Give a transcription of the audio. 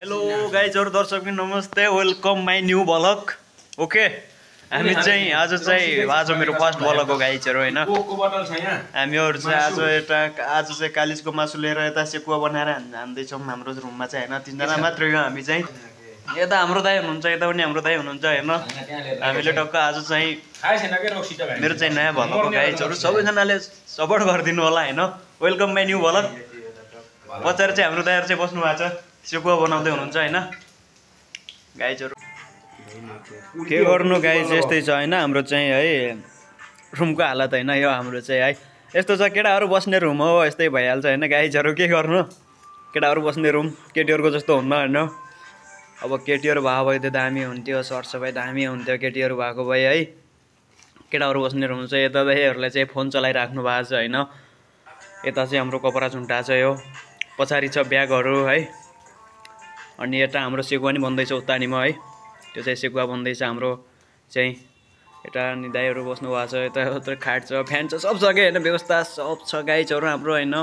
hello गाइजहरु दर्शक नमस्ते welcome my new blog okay हामी चाहिँ आज मेरो फर्स्ट ब्लग हो गाइजहरु हैन हामीहरु चाहिँ आज चाहिँ कालिजको मासु लिएर यता सेकुवा बनाएर हान्दै छौं हाम्रो रुममा चाहिँ हैन तीनजना मात्र हो हामी चाहिँ यता हाम्रो दाइ हुनुहुन्छ यता पनि हाम्रो दाइ हुनुहुन्छ हैन हामीले टक्क आज चाहिँ मेरो चाहिँ नयाँ ब्लग हो गाइजहरु सबैजनाले सपोर्ट गरिदिनु होला हैन वेलकम माई न्यू ब्लग पछाडि चाहिँ हाम्रो दाइहरु चाहिँ बस्नु भएको छ सेकुवा बनाउँदै हुनुहुन्छ हैन गाइजहरु के गर्नु गाइज यस्तै छ हैन हाम्रो चाहिँ है रुमको हालत हैन यो हाम्रो चाहिँ है यस्तो छ केटाहरु बस्ने रुम हो यस्तै भइहाल्छ हैन गाइजहरु के गर्नु केटाहरु बस्ने रुम केटीहरुको जस्तो हुन्न हैन अब केटीहरु भएको भए त दामी हुन्थ्यो सरसफाइ दामी हुन्थ्यो केटीहरु भएको भए है केटाहरु बस्ने रुम चाहिँ यता दाइहरुले चाहिँ फोन चलाइराख्नु भएको छ हैन यता चाहिँ हाम्रो कपडा झुन्टा छ यो पछाडी छ ब्यागहरु है अनि यता हाम्रो सेकुवा नि बन्दैछ उतानीमा है त्यो चाहिँ सेकुवा बन्दैछ हाम्रो चाहिँ यता नि दाइहरु बस्नु भएको छ यता खाट छ फ्यान छ सब छ के हैन व्यवस्था सब छ गाइजहरु हाम्रो हैन